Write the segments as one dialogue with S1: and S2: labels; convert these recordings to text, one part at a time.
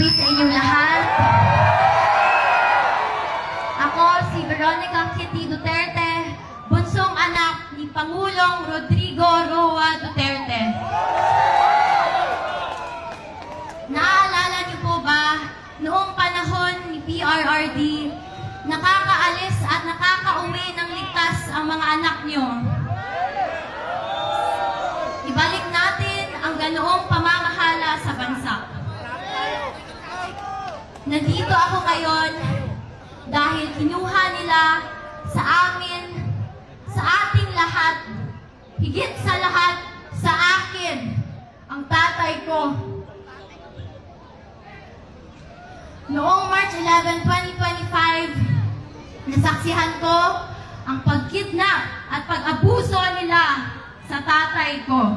S1: gabi sa inyong lahat. Ako si Veronica Kitty Duterte, bunsong anak ni Pangulong Rodrigo Roa Duterte. Naaalala niyo po ba, noong panahon ni PRRD, nakakaalis at nakakauwi ng ligtas ang mga anak niyo? Ibalik natin ang ganoong pamamahala sa bansa. Nandito ako ngayon dahil kinuha nila sa amin, sa ating lahat, higit sa lahat, sa akin, ang tatay ko. Noong March 11, 2025, nasaksihan ko ang pagkidnap at pag-abuso nila sa tatay ko.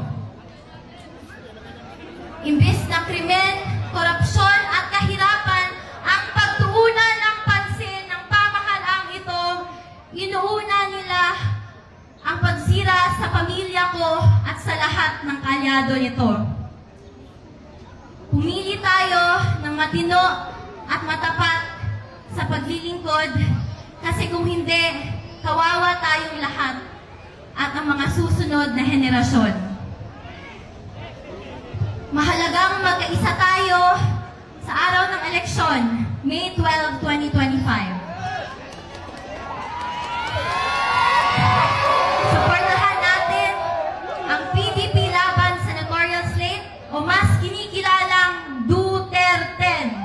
S1: Imbis na krimen, korupsyon at kahirapan ang pagtuunan ng pansin ng pamahalaang ito, inuuna nila ang pagsira sa pamilya ko at sa lahat ng kalyado nito. Pumili tayo ng matino at matapat sa paglilingkod kasi kung hindi, kawawa tayong lahat at ang mga susunod na henerasyon. Mahalagang magkaisa tayo sa araw ng eleksyon, May 12, 2025. Suportahan natin ang PDP laban senatorial slate o mas kinikilalang Duterte.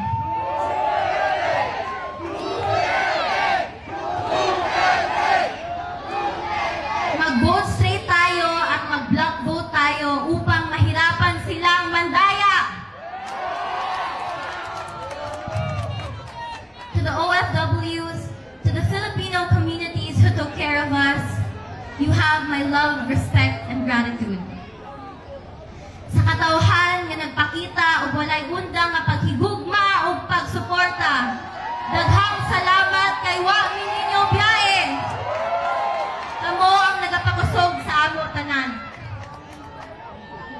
S1: Mag-vote straight tayo at mag-block vote tayo upang mahirapan silang mandaya. To the OFWs, to the Filipino communities who took care of us, you have my love, respect, and gratitude. Sa katawhan nga nagpakita o walay undang nga paghigugma o pagsuporta, daghang salamat kay wa ninyo biyae. Kamo ang nagapakusog sa amo tanan.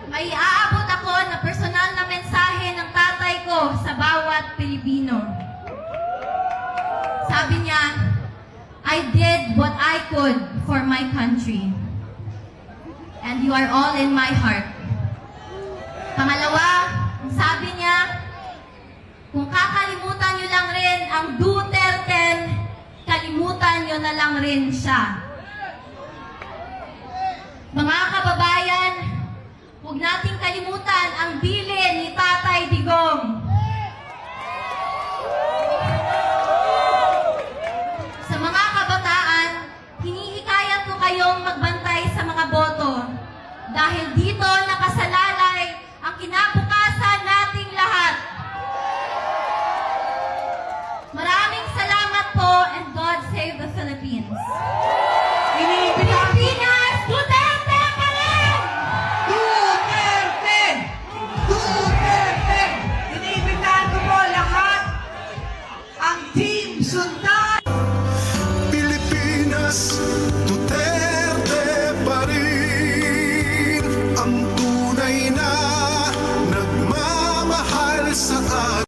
S1: May aabot ako na personal na mensahe ng tatay ko sa bawat Pilipino. Sabi niya, I did what I could for my country. And you are all in my heart. Pangalawa, sabi niya, kung kakalimutan niyo lang rin ang Duterte, kalimutan niyo na lang rin siya. Mga kababayan, huwag nating kalimutan ang bilin ni Tatay Digong. Sa mga kabataan, hinihikayat ko kayong magbantay sa mga boto dahil dito nakasalalay ang kinabukasan nating lahat. Maraming salamat po and God save the Philippines.